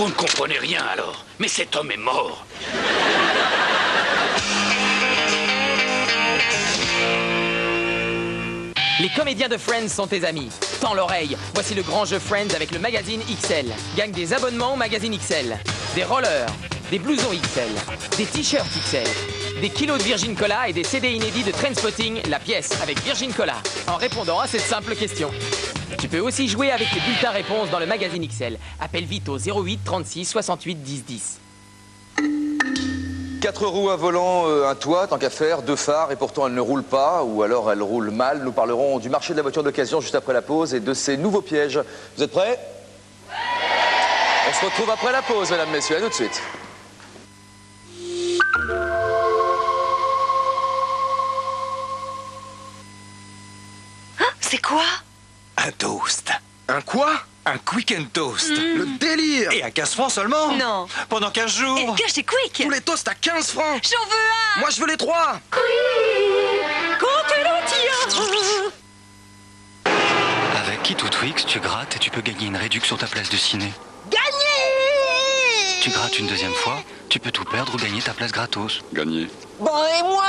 Vous ne comprenez rien alors, mais cet homme est mort. Les comédiens de Friends sont tes amis. Tends l'oreille, voici le grand jeu Friends avec le magazine XL. Gagne des abonnements au magazine XL, des rollers, des blousons XL, des t-shirts XL, des kilos de Virgin Cola et des CD inédits de Trainspotting, la pièce avec Virgin Cola, en répondant à cette simple question. Tu peux aussi jouer avec les bulletins réponses dans le magazine XL. Appelle vite au 08 36 68 10 10. 4 roues, un volant, un toit, tant qu'à faire, 2 phares, et pourtant elle ne roule pas, ou alors elle roule mal. Nous parlerons du marché de la voiture d'occasion juste après la pause et de ses nouveaux pièges. Vous êtes prêts? On se retrouve après la pause, mesdames, messieurs. À tout de suite. C'est quoi? Un toast. Un quoi? Un quick and toast. Le délire! Et à 15 francs seulement? Non. Pendant 15 jours. Et que chez Quick. Tous les toasts à 15 francs! J'en veux un. Moi, je veux les 3! Avec Kit ou Twix, tu grattes et tu peux gagner une réduction sur ta place de ciné. Gagné. Tu grattes une deuxième fois, tu peux tout perdre ou gagner ta place gratos. Gagner. Bon, et moi?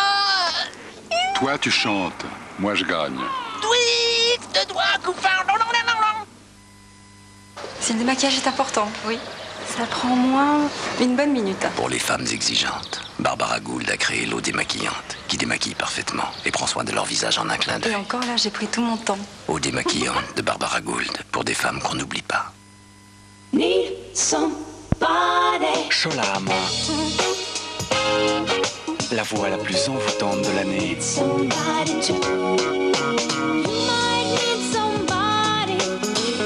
Toi, tu chantes. Moi, je gagne. Twix, de doigts, coupin. Si le démaquillage est important, oui. Ça prend au moins une bonne minute. Pour les femmes exigeantes, Barbara Gould a créé l'eau démaquillante, qui démaquille parfaitement et prend soin de leur visage en un clin d'œil. Et encore là, j'ai pris tout mon temps. Eau démaquillante de Barbara Gould, pour des femmes qu'on n'oublie pas. Need somebody. Sholama. La voix la plus envoûtante de l'année. Somebody to. You might need somebody.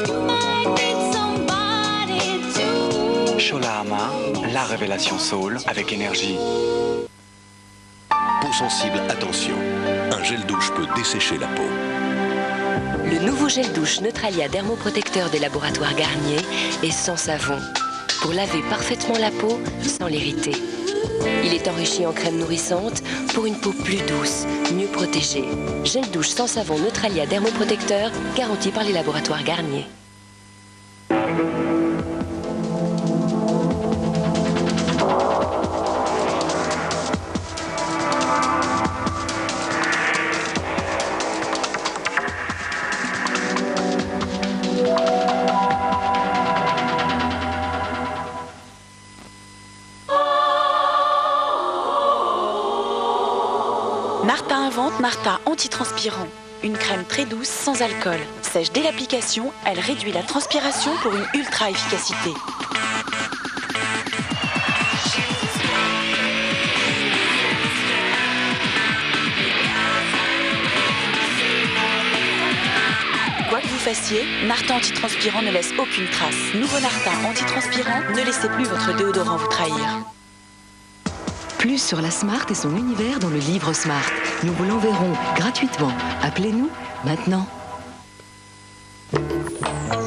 You might need somebody to. Sholama, la révélation soul avec énergie. Peau sensible, attention. Un gel douche peut dessécher la peau. Le nouveau gel douche Neutralia dermoprotecteur des laboratoires Garnier est sans savon, pour laver parfaitement la peau sans l'irriter. Il est enrichi en crème nourrissante pour une peau plus douce, mieux protégée. Gel douche sans savon Neutralia dermoprotecteur, garanti par les laboratoires Garnier. Martin invente Martin antitranspirant. Une crème très douce, sans alcool. Sèche dès l'application, elle réduit la transpiration pour une ultra efficacité. Quoi que vous fassiez, Martin antitranspirant ne laisse aucune trace. Nouveau Martin antitranspirant, ne laissez plus votre déodorant vous trahir. Plus sur la Smart et son univers dans le livre Smart. Nous vous l'enverrons gratuitement. Appelez-nous maintenant.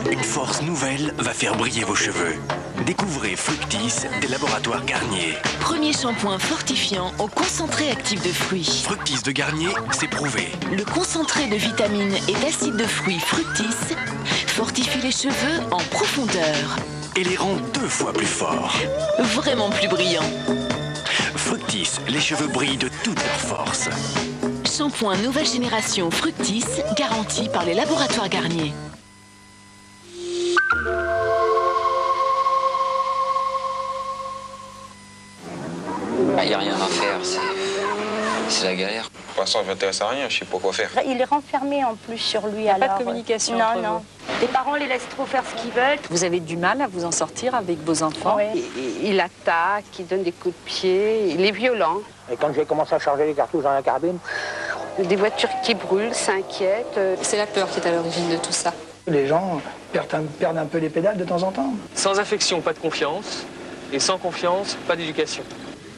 Une force nouvelle va faire briller vos cheveux. Découvrez Fructis des laboratoires Garnier. Premier shampoing fortifiant au concentré actif de fruits. Fructis de Garnier, c'est prouvé. Le concentré de vitamines et d'acides de fruits Fructis fortifie les cheveux en profondeur. Et les rend 2 fois plus forts. Vraiment plus brillants. Fructis, les cheveux brillent de toute leur force. Shampoing nouvelle génération Fructis, garanti par les laboratoires Garnier. Il n'y a rien à faire, c'est la galère. Pour l'instant, je m'intéresse à rien, je sais pas quoi faire. Il est renfermé en plus sur lui. Il n'y a alors. pas de communication Non, entre non. vous. Les parents les laissent trop faire ce qu'ils veulent. Vous avez du mal à vous en sortir avec vos enfants. Oui. Il attaque, il donne des coups de pied, il est violent. Et quand j'ai commencé à charger les cartouches dans la carabine... Des voitures qui brûlent, s'inquiètent. C'est la peur qui est à l'origine de tout ça. Les gens perdent un peu les pédales de temps en temps. Sans affection, pas de confiance. Et sans confiance, pas d'éducation.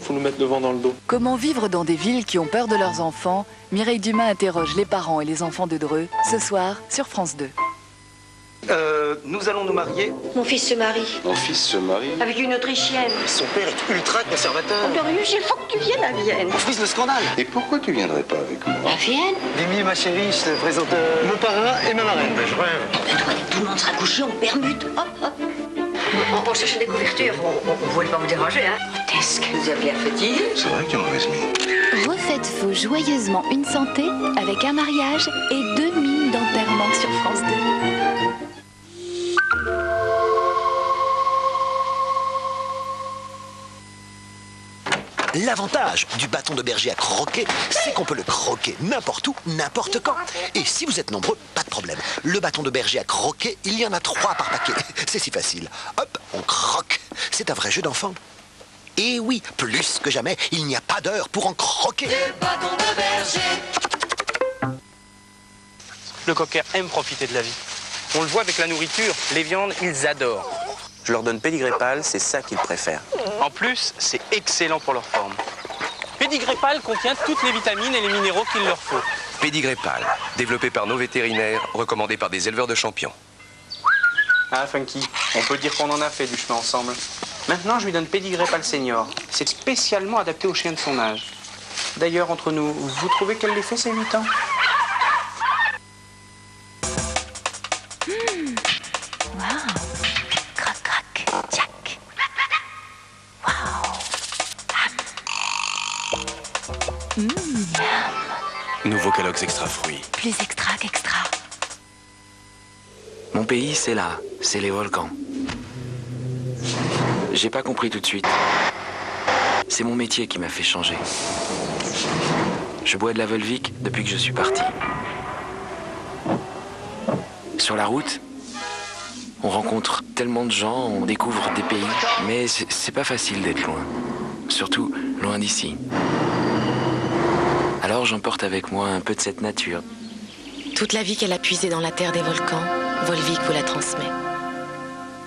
Faut nous mettre le vent dans le dos. Comment vivre dans des villes qui ont peur de leurs enfants? Mireille Dumas interroge les parents et les enfants de Dreux, ce soir sur France 2. Nous allons nous marier. Mon fils se marie. Mon fils se marie. Avec une Autrichienne. Son père est ultra conservateur. Dorius, il faut que tu viennes à Vienne. On frise le scandale. Et pourquoi tu viendrais pas avec moi? À Vienne? Mimi, ma chérie, je te présente mon parrain et ma marraine. Je rêve. Tout le monde sera couché, on permute. Hop, hop. On cherche des couvertures. On ne voulait pas vous déranger, hein. Grotesque. Vous avez l'air fatigué. C'est vrai que tu as mauvaise mine. Refaites-vous joyeusement une santé avec un mariage et 2 mines d'enterrement sur France 2. L'avantage du bâton de berger à croquer, c'est qu'on peut le croquer n'importe où, n'importe quand. Et si vous êtes nombreux, pas de problème. Le bâton de berger à croquer, il y en a 3 par paquet. C'est si facile. Hop, on croque. C'est un vrai jeu d'enfant. Et oui, plus que jamais, il n'y a pas d'heure pour en croquer. Le bâton de berger. Le cocker aime profiter de la vie. On le voit avec la nourriture, les viandes, ils adorent. Je leur donne Pédigrépal, c'est ça qu'ils préfèrent. En plus, c'est excellent pour leur forme. Pédigrépal contient toutes les vitamines et les minéraux qu'il leur faut. Pédigrépal, développé par nos vétérinaires, recommandé par des éleveurs de champions. Ah, Funky, on peut dire qu'on en a fait du chemin ensemble. Maintenant, je lui donne Pédigrépal Senior. C'est spécialement adapté aux chiens de son âge. D'ailleurs, entre nous, vous trouvez qu'elle les fait, ces 8 ans? Nouveau Kellogg's Extra Fruits. Plus extra qu'extra. Mon pays, c'est là. C'est les volcans. J'ai pas compris tout de suite. C'est mon métier qui m'a fait changer. Je bois de la Volvic depuis que je suis parti. Sur la route, on rencontre tellement de gens, on découvre des pays. Mais c'est pas facile d'être loin. Surtout loin d'ici. Alors j'emporte avec moi un peu de cette nature. Toute la vie qu'elle a puisée dans la terre des volcans, Volvic vous la transmet.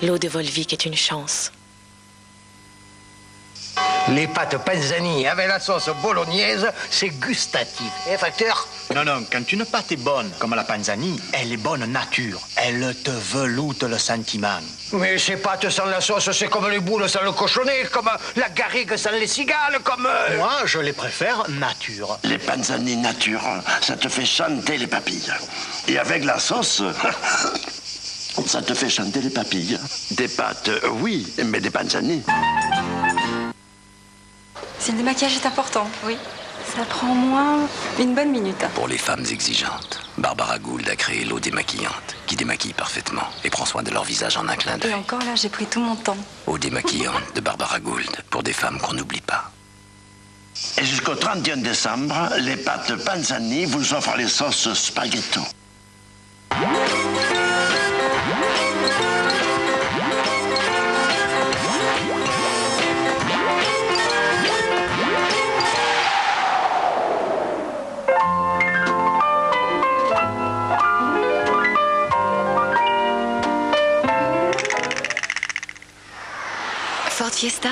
L'eau de Volvic est une chance. Les pâtes panzani avec la sauce bolognaise, c'est gustatif. Eh, facteur? Non, non, quand une pâte est bonne, comme la panzani, elle est bonne nature. Elle te veloute le sentiment. Mais ces pâtes sans la sauce, c'est comme les boules sans le cochonnet, comme la garrigue sans les cigales, comme... Moi, je les préfère nature. Les panzani nature, ça te fait chanter les papilles. Et avec la sauce, ça te fait chanter les papilles. Des pâtes, oui, mais des panzani. Si le démaquillage est important, oui. Ça prend au moins une bonne minute. Pour les femmes exigeantes, Barbara Gould a créé l'eau démaquillante, qui démaquille parfaitement et prend soin de leur visage en un clin d'œil. Et encore là, j'ai pris tout mon temps. Eau démaquillante de Barbara Gould, pour des femmes qu'on n'oublie pas. Et jusqu'au 31 décembre, les pâtes panzani vous offrent les sauces spaghetto. Ford Fiesta,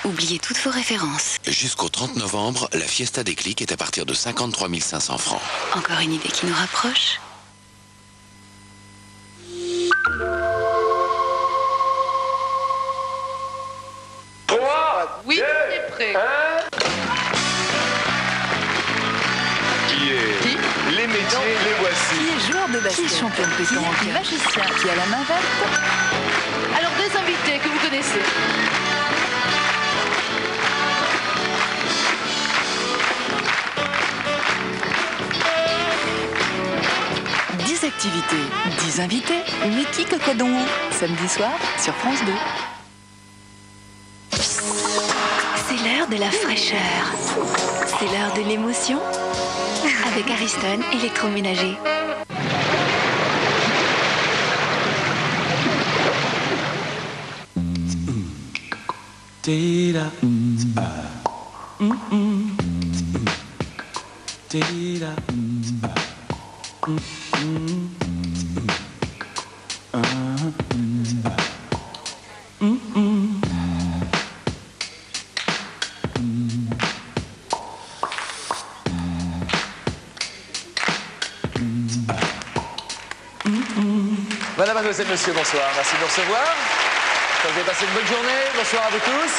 oubliez toutes vos références. Jusqu'au 30 novembre, la Fiesta Déclic est à partir de 53 500 francs. Encore une idée qui nous rapproche. Oui, c'est prêt. Qui est les métiers, les voici. Qui est joueur de basket? Qui est champion de pétanque? Qui est magicien? Qui a la main verte? Alors, deux invités que vous connaissez. Activités, 10 invités, Mickey Cocodon, samedi soir sur France 2. C'est l'heure de la fraîcheur. C'est l'heure de l'émotion avec Ariston électroménager. Madame, mademoiselle, monsieur, bonsoir. Merci de nous recevoir. Vous avez passé une bonne journée. Bonsoir à vous tous.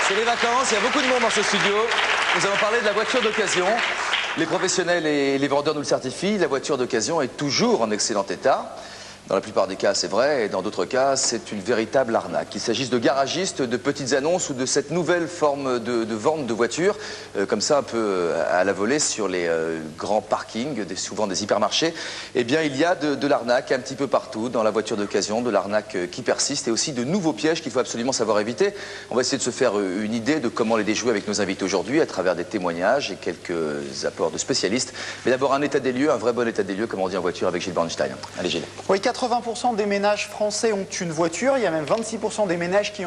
C'est les vacances, il y a beaucoup de monde dans ce studio. Nous allons parler de la voiture d'occasion. Les professionnels et les vendeurs nous le certifient, la voiture d'occasion est toujours en excellent état. Dans la plupart des cas, c'est vrai, et dans d'autres cas, c'est une véritable arnaque. Qu'il s'agisse de garagistes, de petites annonces ou de cette nouvelle forme de vente de voitures, comme ça un peu à la volée sur les grands parkings, souvent des hypermarchés, eh bien il y a de l'arnaque un petit peu partout dans la voiture d'occasion, de l'arnaque qui persiste et aussi de nouveaux pièges qu'il faut absolument savoir éviter. On va essayer de se faire une idée de comment les déjouer avec nos invités aujourd'hui à travers des témoignages et quelques apports de spécialistes. Mais d'abord un état des lieux, un vrai bon état des lieux, comme on dit en voiture avec Gilles Bornstein. Allez Gilles. Oui, 80% des ménages français ont une voiture, il y a même 26% des ménages qui